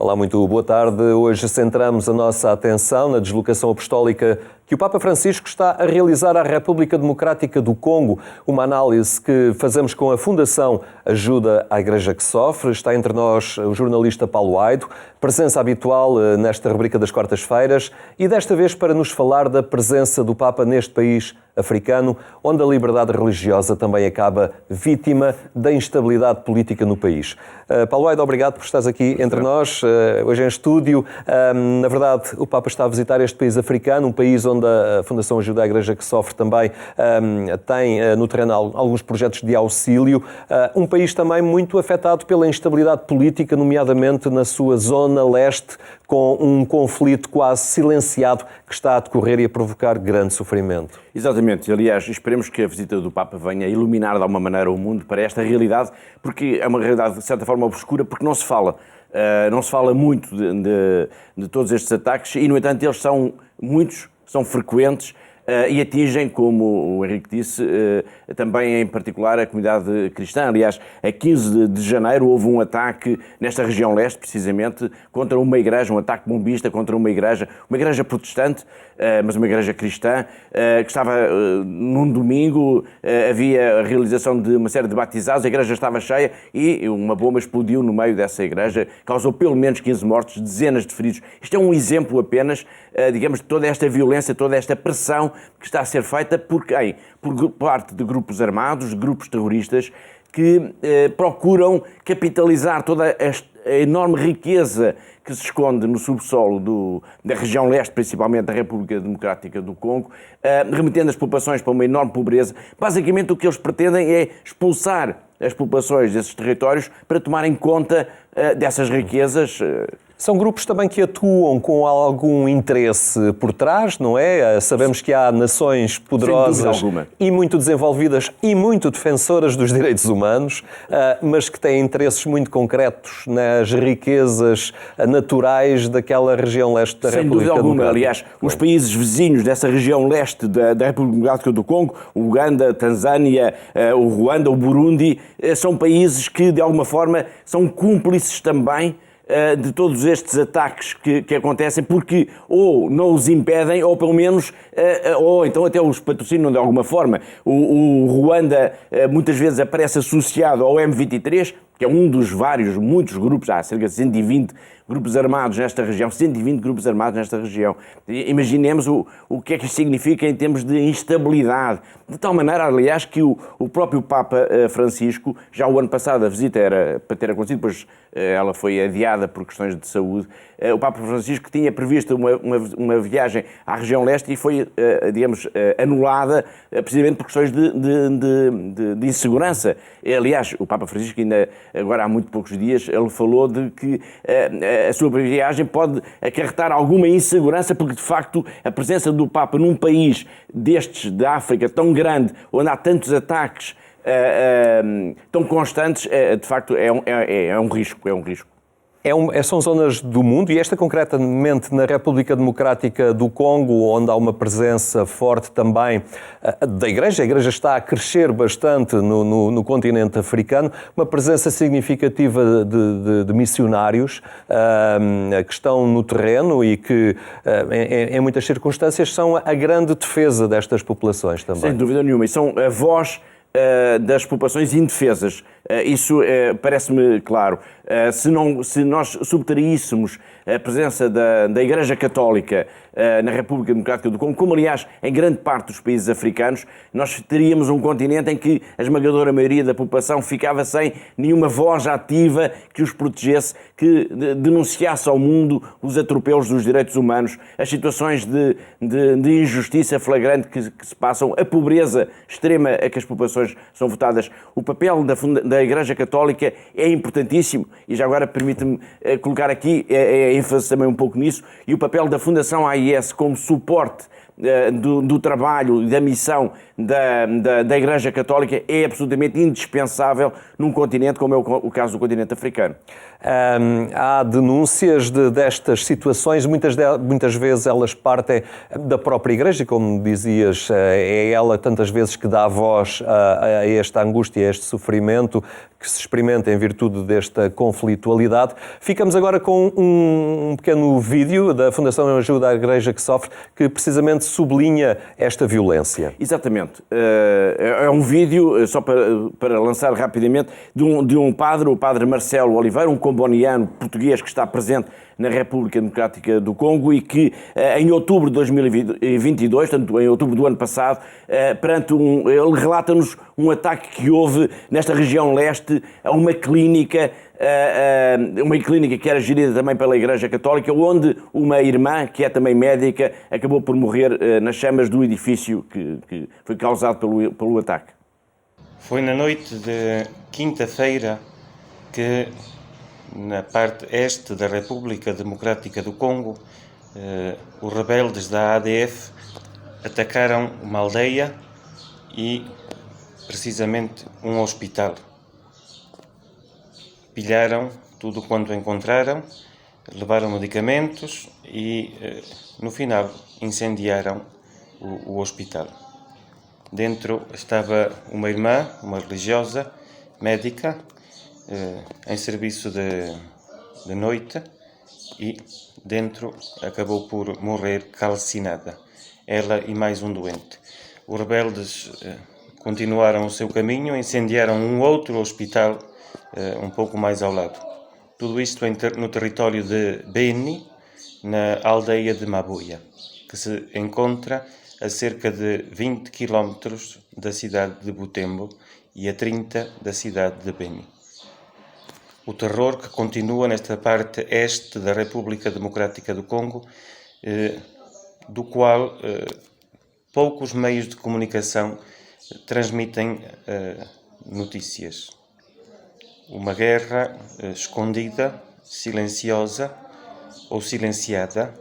Olá, muito boa tarde. Hoje centramos a nossa atenção na deslocação apostólica que o Papa Francisco está a realizar à República Democrática do Congo. Uma análise que fazemos com a Fundação Ajuda à Igreja que Sofre. Está entre nós o jornalista Paulo Aido, presença habitual nesta rubrica das quartas-feiras e desta vez para nos falar da presença do Papa neste país africano, onde a liberdade religiosa também acaba vítima da instabilidade política no país. Paulo Aido, obrigado por estares aqui entre nós, hoje em estúdio. Na verdade, o Papa está a visitar este país africano, um país onde a Fundação Ajuda à Igreja que Sofre também tem no terreno alguns projetos de auxílio. Um país também muito afetado pela instabilidade política, nomeadamente na sua zona leste, com um conflito quase silenciado que está a decorrer e a provocar grande sofrimento. Exatamente. Aliás, esperemos que a visita do Papa venha iluminar de alguma maneira o mundo para esta realidade, porque é uma realidade de certa forma obscura, porque não se fala. Não se fala muito de todos estes ataques e, no entanto, eles são muitos, são frequentes e atingem, como o Henrique disse, também em particular a comunidade cristã. Aliás, a 15 de janeiro houve um ataque nesta região leste, precisamente, contra uma igreja, um ataque bombista contra uma igreja protestante, mas uma igreja cristã, que estava num domingo, havia a realização de uma série de batizados, a igreja estava cheia e uma bomba explodiu no meio dessa igreja, causou pelo menos 15 mortos, dezenas de feridos. Isto é um exemplo apenas, digamos, de toda esta violência, toda esta pressão que está a ser feita por quem? Por parte de grupos armados, de grupos terroristas, que procuram capitalizar toda a enorme riqueza que se esconde no subsolo da região leste, principalmente da República Democrática do Congo, remetendo as populações para uma enorme pobreza. Basicamente o que eles pretendem é expulsar as populações desses territórios para tomarem conta dessas riquezas. São grupos também que atuam com algum interesse por trás, não é? Sabemos que há nações poderosas e muito desenvolvidas e muito defensoras dos direitos humanos, mas que têm interesses muito concretos nas riquezas naturais daquela região leste da República Democrática. Sem dúvida alguma. Aliás, os países vizinhos dessa região leste da República Democrática do Congo, o Uganda, a Tanzânia, o Ruanda, o Burundi, são países que, de alguma forma, são cúmplices também de todos estes ataques que acontecem, porque ou não os impedem, ou pelo menos, ou então até os patrocinam de alguma forma. O Ruanda muitas vezes aparece associado ao M23, que é um dos muitos grupos, há cerca de 120 grupos armados nesta região, 120 grupos armados nesta região. Imaginemos o que é que isto significa em termos de instabilidade. De tal maneira, aliás, que o próprio Papa Francisco, já o ano passado a visita era para ter acontecido, depois ela foi adiada por questões de saúde, o Papa Francisco tinha previsto uma viagem à região leste e foi, digamos, anulada precisamente por questões de insegurança. Aliás, o Papa Francisco ainda, agora há muito poucos dias, ele falou de que a sua viagem pode acarretar alguma insegurança, porque de facto a presença do Papa num país destes da África tão grande, onde há tantos ataques tão constantes, de facto é um risco. São zonas do mundo, e esta concretamente na República Democrática do Congo, onde há uma presença forte também da Igreja. A Igreja está a crescer bastante no continente africano, uma presença significativa de missionários que estão no terreno e que, em muitas circunstâncias, são a grande defesa destas populações também. Sem dúvida nenhuma, e são a voz das populações indefesas. Isso parece-me claro. Se nós subtraíssemos a presença da Igreja Católica na República Democrática do Congo, como aliás em grande parte dos países africanos, nós teríamos um continente em que a esmagadora maioria da população ficava sem nenhuma voz ativa que os protegesse, que denunciasse ao mundo os atropelos dos direitos humanos, as situações de injustiça flagrante que se passam, a pobreza extrema a que as populações são votadas. O papel da Igreja Católica é importantíssimo, e já agora permite-me colocar aqui ênfase também um pouco nisso, e o papel da Fundação AIS como suporte do trabalho e da missão da Igreja Católica é absolutamente indispensável num continente como é o caso do continente africano. Há denúncias destas situações, muitas vezes elas partem da própria Igreja, como dizias, é ela tantas vezes que dá voz a esta angústia, a este sofrimento que se experimenta em virtude desta conflitualidade. Ficamos agora com um pequeno vídeo da Fundação Ajuda à Igreja que Sofre, que precisamente sublinha esta violência. Exatamente. É um vídeo, só para lançar rapidamente, de um padre, o padre Marcelo Oliveira, um comboniano português que está presente na República Democrática do Congo e que em outubro de 2022, portanto em outubro do ano passado, ele relata-nos um ataque que houve nesta região leste a uma clínica que era gerida também pela Igreja Católica, onde uma irmã, que é também médica, acabou por morrer nas chamas do edifício que foi causado pelo ataque. Foi na noite de quinta-feira que, na parte este da República Democrática do Congo, os rebeldes da ADF atacaram uma aldeia e, precisamente, um hospital. Pilharam tudo quanto encontraram, levaram medicamentos e, no final, incendiaram o hospital. Dentro estava uma irmã, uma religiosa, médica, em serviço de noite, e dentro acabou por morrer calcinada, ela e mais um doente. Os rebeldes continuaram o seu caminho, incendiaram um outro hospital um pouco mais ao lado. Tudo isto no território de Beni, na aldeia de Mabuia, que se encontra a cerca de 20 km da cidade de Butembo e a 30 da cidade de Beni. O terror que continua nesta parte este da República Democrática do Congo, do qual poucos meios de comunicação transmitem notícias. Uma guerra escondida, silenciosa ou silenciada,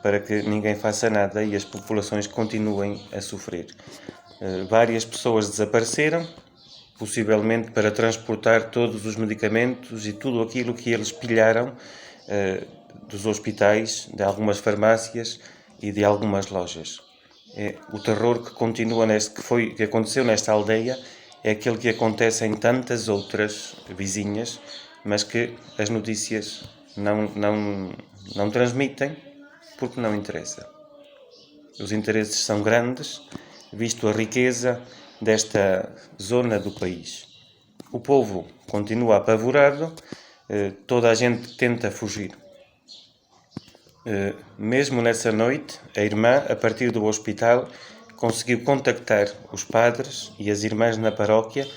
para que ninguém faça nada e as populações continuem a sofrer. Várias pessoas desapareceram, possivelmente para transportar todos os medicamentos e tudo aquilo que eles pilharam dos hospitais, de algumas farmácias e de algumas lojas. O terror que continua que aconteceu nesta aldeia é aquele que acontece em tantas outras vizinhas, mas que as notícias não transmitem porque não interessa. Os interesses são grandes, visto a riqueza desta zona do país. O povo continua apavorado, toda a gente tenta fugir. Mesmo nessa noite, a irmã, a partir do hospital, conseguiu contactar os padres e as irmãs na paróquia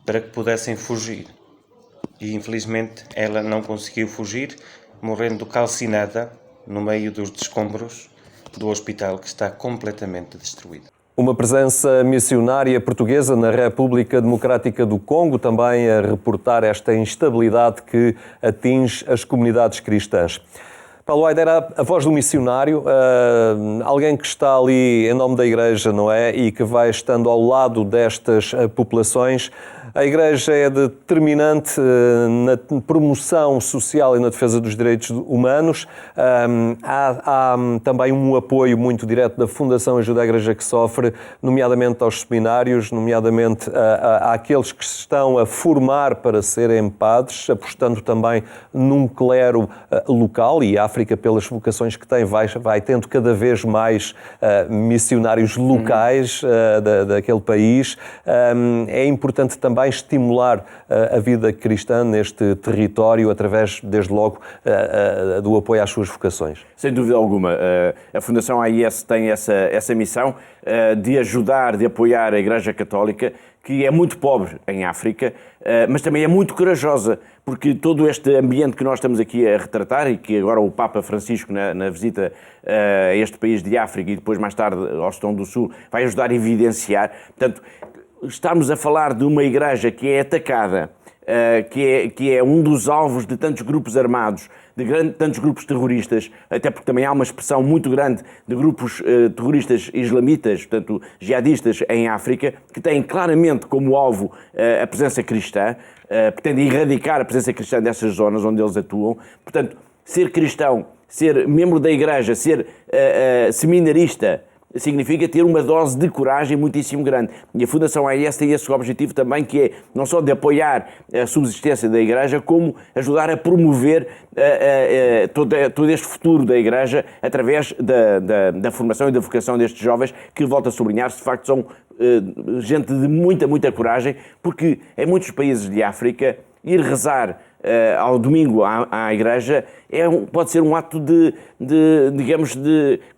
para que pudessem fugir. E infelizmente ela não conseguiu fugir, morrendo calcinada no meio dos escombros do hospital, que está completamente destruído. Uma presença missionária portuguesa na República Democrática do Congo, também a reportar esta instabilidade que atinge as comunidades cristãs. Paulo Haider, a voz do missionário, alguém que está ali em nome da Igreja, não é? E que vai estando ao lado destas populações. A Igreja é determinante na promoção social e na defesa dos direitos humanos. Há também um apoio muito direto da Fundação Ajuda à Igreja que Sofre, nomeadamente aos seminários, nomeadamente àqueles que se estão a formar para serem padres, apostando também num clero local, e a África, pelas vocações que tem, vai tendo cada vez mais missionários locais daquele país. É importante também estimular a vida cristã neste território através, desde logo, do apoio às suas vocações. Sem dúvida alguma. A Fundação AIS tem essa missão de ajudar, de apoiar a Igreja Católica, que é muito pobre em África, mas também é muito corajosa, porque todo este ambiente que nós estamos aqui a retratar e que agora o Papa Francisco, na visita a este país de África e depois mais tarde ao Sudão do Sul, vai ajudar a evidenciar. Portanto, estamos a falar de uma igreja que é atacada, que é um dos alvos de tantos grupos armados de tantos grupos terroristas, até porque também há uma expressão muito grande de grupos terroristas islamitas, portanto, jihadistas em África, que têm claramente como alvo a presença cristã, pretendem erradicar a presença cristã dessas zonas onde eles atuam. Portanto, ser cristão, ser membro da igreja, ser seminarista, significa ter uma dose de coragem muitíssimo grande. E a Fundação AIS tem esse objetivo também, que é não só de apoiar a subsistência da Igreja, como ajudar a promover todo este futuro da Igreja através da formação e da vocação destes jovens, que, volto a sublinhar, de facto são gente de muita coragem, porque em muitos países de África, ir rezar ao domingo à igreja pode ser um ato digamos,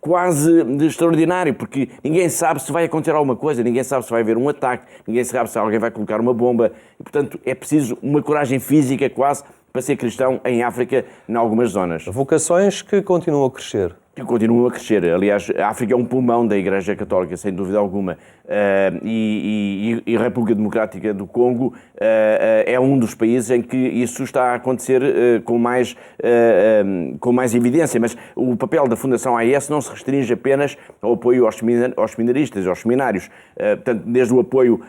quase de extraordinário, porque ninguém sabe se vai acontecer alguma coisa, ninguém sabe se vai haver um ataque, ninguém sabe se alguém vai colocar uma bomba, e, portanto, é preciso uma coragem física quase para ser cristão em África, em algumas zonas. Vocações que continuam a crescer. Que continuam a crescer. Aliás, a África é um pulmão da Igreja Católica, sem dúvida alguma. E a República Democrática do Congo é um dos países em que isso está a acontecer com mais evidência. Mas o papel da Fundação AIS não se restringe apenas ao apoio aos seminaristas, aos seminários. Portanto, desde o apoio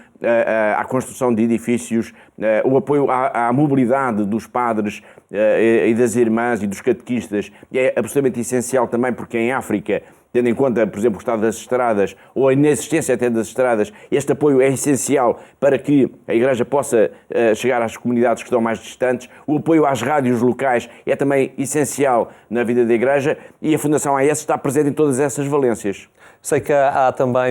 à construção de edifícios, o apoio à mobilidade dos padres e das irmãs e dos catequistas é absolutamente essencial também, porque em África, tendo em conta, por exemplo, o estado das estradas ou a inexistência até das estradas, este apoio é essencial para que a Igreja possa chegar às comunidades que estão mais distantes. O apoio às rádios locais é também essencial na vida da Igreja, e a Fundação AIS está presente em todas essas valências. Sei que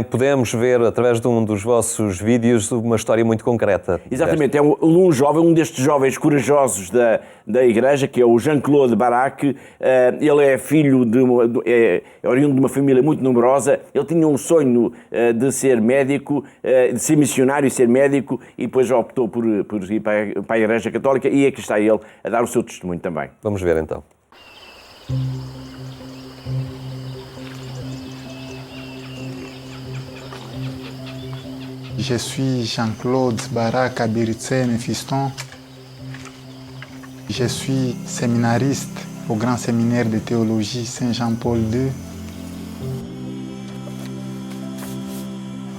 podemos ver, através de um dos vossos vídeos, uma história muito concreta. Exatamente, é um destes jovens corajosos da Igreja, que é o Jean-Claude Barak. Ele é filho é oriundo de uma família muito numerosa. Ele tinha um sonho de ser médico, de ser missionário e ser médico, e depois já optou por ir para a Igreja Católica, e aqui está ele a dar o seu testemunho também. Vamos ver então. Je suis Jean-Claude Barak Abiritsene Fiston. Je suis séminariste au Grand Séminaire de Théologie Saint-Jean-Paul II.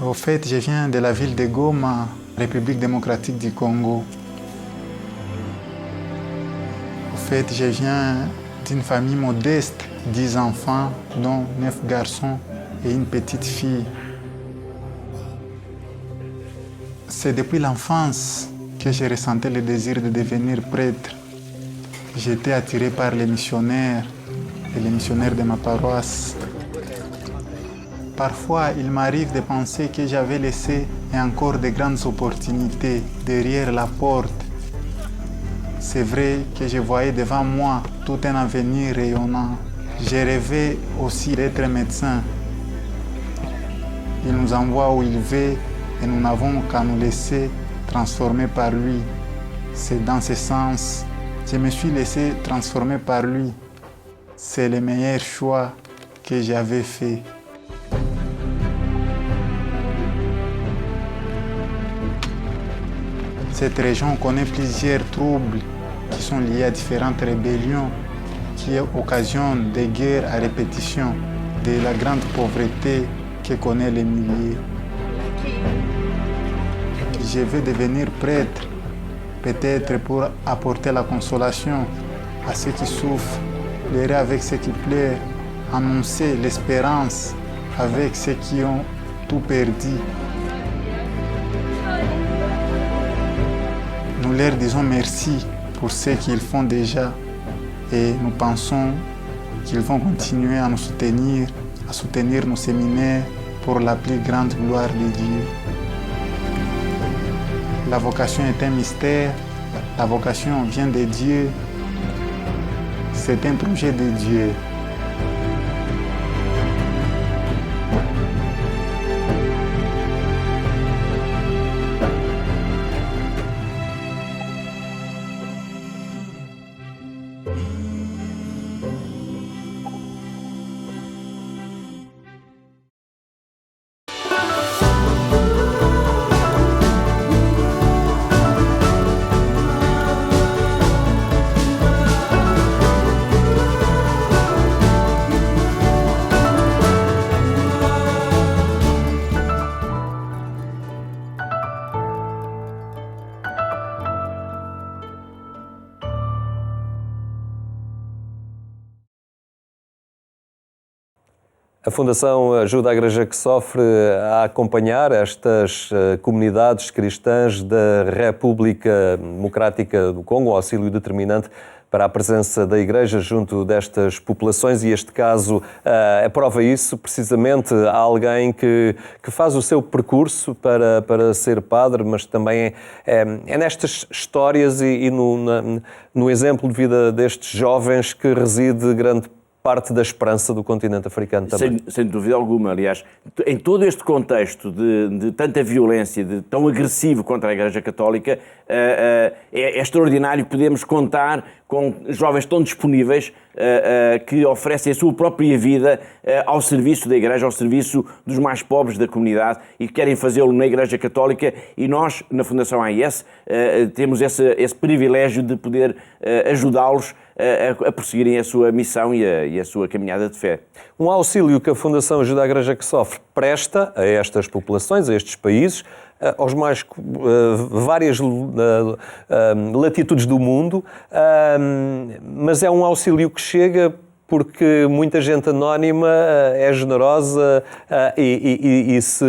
Au fait, je viens de la ville de Goma, République démocratique du Congo. Au fait, je viens d'une famille modeste, 10 enfants, dont 9 garçons et une petite fille. C'est depuis l'enfance que j'ai ressenti le désir de devenir prêtre. J'étais attiré par les missionnaires et les missionnaires de ma paroisse. Parfois, il m'arrive de penser que j'avais laissé encore de grandes opportunités derrière la porte. C'est vrai que je voyais devant moi tout un avenir rayonnant. J'ai rêvé aussi d'être médecin. Il nous envoie où il veut et nous n'avons qu'à nous laisser transformer par lui. C'est dans ce sens, je me suis laissé transformer par lui. C'est le meilleur choix que j'avais fait. Cette région connaît plusieurs troubles qui sont liés à différentes rébellions qui occasionnent des guerres à répétition, de la grande pauvreté que connaît les milliers. Je veux devenir prêtre, peut-être pour apporter la consolation à ceux qui souffrent, pleurer avec ceux qui pleurent, annoncer l'espérance avec ceux qui ont tout perdu. Nous leur disons merci pour ce qu'ils font déjà et nous pensons qu'ils vont continuer à nous soutenir, à soutenir nos séminaires pour la plus grande gloire de Dieu. La vocation est un mystère, la vocation vient de Dieu, c'est un projet de Dieu. A Fundação ajuda a Igreja que Sofre a acompanhar estas comunidades cristãs da República Democrática do Congo, um auxílio determinante para a presença da Igreja junto destas populações, e este caso aprova isso. Precisamente há alguém que faz o seu percurso para ser padre, mas também é nestas histórias e no exemplo de vida destes jovens que reside grande parte da esperança do continente africano também. Sem dúvida alguma. Aliás, em todo este contexto de tanta violência, de tão agressivo contra a Igreja Católica, é extraordinário podermos contar com jovens tão disponíveis que oferecem a sua própria vida ao serviço da Igreja, ao serviço dos mais pobres da comunidade, e que querem fazê-lo na Igreja Católica, e nós, na Fundação AIS, temos esse privilégio de poder ajudá-los a prosseguirem a sua missão e a sua caminhada de fé. Um auxílio que a Fundação Ajuda a Igreja que Sofre presta a estas populações, a estes países, aos mais várias latitudes do mundo, mas é um auxílio que chega porque muita gente anónima é generosa e se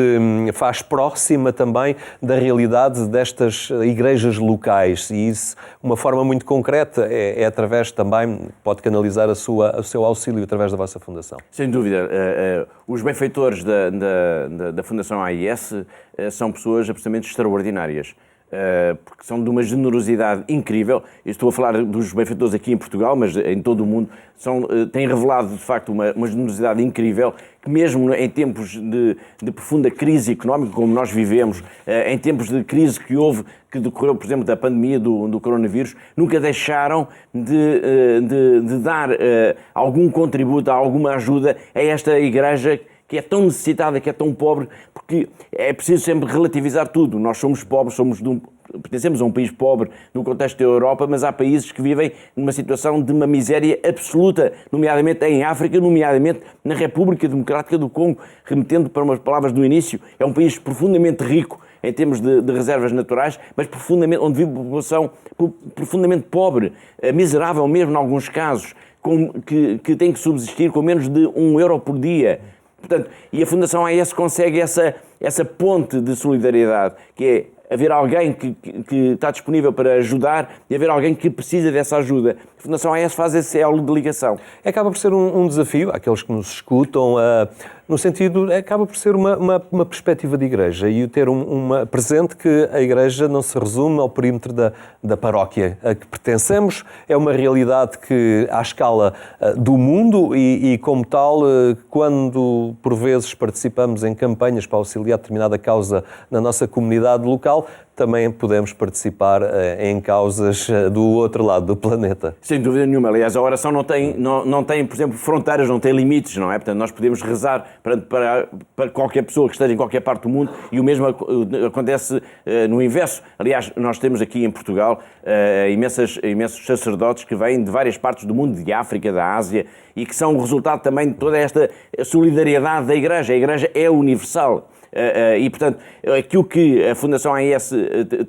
faz próxima também da realidade destas igrejas locais, e isso, uma forma muito concreta, é através também, pode canalizar o seu auxílio através da vossa Fundação. Sem dúvida. Os benfeitores da Fundação AIS são pessoas absolutamente extraordinárias. Porque são de uma generosidade incrível. Eu estou a falar dos benfeitores aqui em Portugal, mas em todo o mundo, têm revelado de facto uma generosidade incrível, que mesmo em tempos de profunda crise económica, como nós vivemos, em tempos de crise que decorreu, por exemplo, da pandemia do coronavírus, nunca deixaram de dar algum contributo, alguma ajuda a esta Igreja que é tão necessitada, que é tão pobre, porque é preciso sempre relativizar tudo. Nós somos pobres, pertencemos a um país pobre no contexto da Europa, mas há países que vivem numa situação de uma miséria absoluta, nomeadamente em África, nomeadamente na República Democrática do Congo, remetendo para umas palavras do início, é um país profundamente rico em termos de reservas naturais, mas onde vive uma população profundamente pobre, miserável mesmo em alguns casos, que tem que subsistir com menos de €1 por dia. Portanto, e a Fundação AIS consegue essa ponte de solidariedade, que é haver alguém que está disponível para ajudar e haver alguém que precisa dessa ajuda. A Fundação AIS faz esse elo de ligação. Acaba por ser um desafio àqueles que nos escutam, no sentido, acaba por ser uma perspectiva de Igreja, e ter presente que a Igreja não se resume ao perímetro da paróquia a que pertencemos, é uma realidade que, à escala do mundo, e como tal, quando por vezes participamos em campanhas para auxiliar determinada causa na nossa comunidade local, também podemos participar em causas do outro lado do planeta. Sem dúvida nenhuma. Aliás, a oração não tem, por exemplo, fronteiras, não tem limites, não é? Portanto, nós podemos rezar para qualquer pessoa que esteja em qualquer parte do mundo, e o mesmo acontece no inverso. Aliás, nós temos aqui em Portugal imensos sacerdotes que vêm de várias partes do mundo, de África, da Ásia, e que são o resultado também de toda esta solidariedade da Igreja. A Igreja é universal. E, portanto, aquilo que a Fundação AIS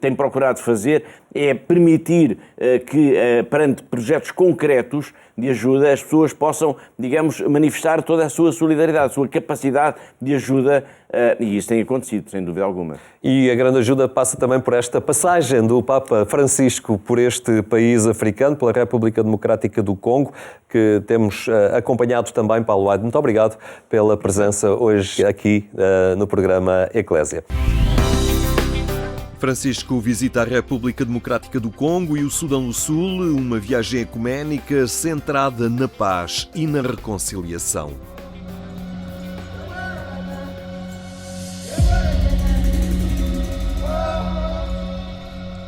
tem procurado fazer é permitir que, perante projetos concretos de ajuda, as pessoas possam, digamos, manifestar toda a sua solidariedade, a sua capacidade de ajuda, e isso tem acontecido, sem dúvida alguma. E a grande ajuda passa também por esta passagem do Papa Francisco por este país africano, pela República Democrática do Congo, que temos acompanhado também. Paulo Aide, muito obrigado pela presença hoje aqui no programa Eclésia. Francisco visita a República Democrática do Congo e o Sudão do Sul, uma viagem ecuménica centrada na paz e na reconciliação.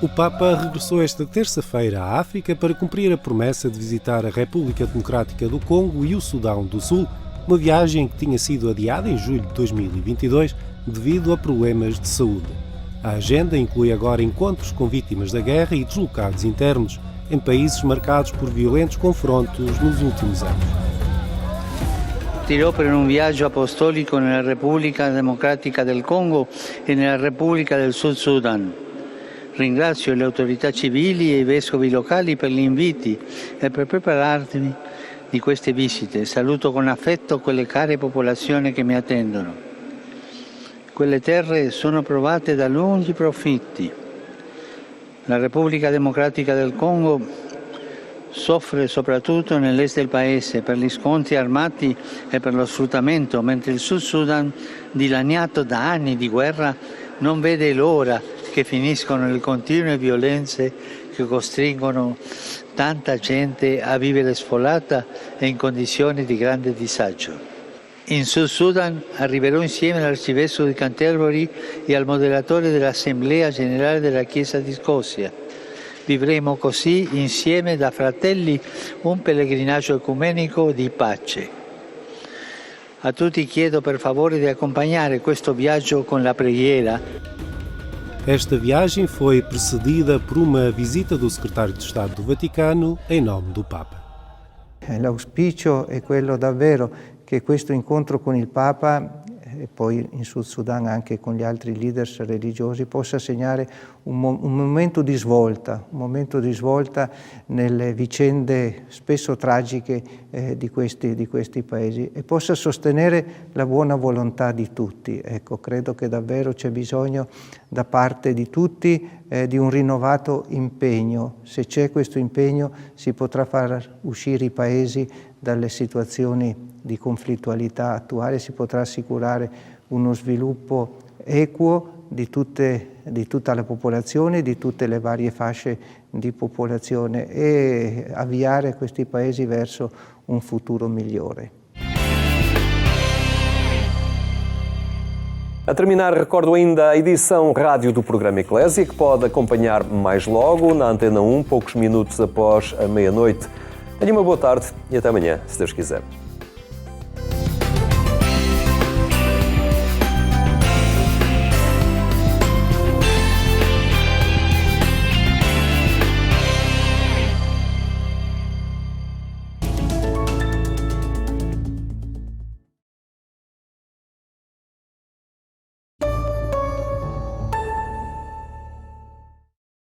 O Papa regressou esta terça-feira à África para cumprir a promessa de visitar a República Democrática do Congo e o Sudão do Sul, uma viagem que tinha sido adiada em julho de 2022 devido a problemas de saúde. A agenda inclui agora encontros com vítimas da guerra e deslocados internos, em países marcados por violentos confrontos nos últimos anos. Partirò per un viaggio apostolico nella Repubblica Democratica del Congo e nella Repubblica del Sud Sudan. Ringrazio le autorità civili e i vescovi locali per gli inviti e per prepararmi di queste visite. Saluto con affetto quelle care popolazioni che mi attendono. Quelle terre sono provate da lunghi profitti. La Repubblica Democratica del Congo soffre soprattutto nell'est del paese per gli scontri armati e per lo sfruttamento, mentre il Sud Sudan, dilaniato da anni di guerra, non vede l'ora che finiscono le continue violenze che costringono tanta gente a vivere sfolata e in condizioni di grande disagio. In Sud Sudan arriverò insieme all'arcivescovo di Canterbury e al moderatore dell'Assemblea Generale della Chiesa di Scozia. Vivremo così insieme da fratelli un pellegrinaggio ecumenico di pace. A tutti chiedo per favore di accompagnare questo viaggio con la preghiera. Esta viagem foi precedida por uma visita do secretário de Estado do Vaticano em nome do Papa. L'auspicio è quello davvero che questo incontro con il Papa e poi in Sud Sudan anche con gli altri leaders religiosi possa segnare un momento di svolta nelle vicende spesso tragiche di questi paesi e possa sostenere la buona volontà di tutti. Ecco, credo che davvero c'è bisogno da parte di tutti di un rinnovato impegno. Se c'è questo impegno si potrà far uscire i paesi dalle situazioni di conflittualità attuale, si potrà assicurare uno sviluppo equo di tutta la popolazione, di tutte le varie fasce di popolazione e avviare questi paesi verso um futuro migliore. A terminar, recordo ainda a edição rádio do programa Eclésia, que pode acompanhar mais logo na Antena 1, poucos minutos após a meia-noite. Tenha uma boa tarde e até amanhã, se Deus quiser.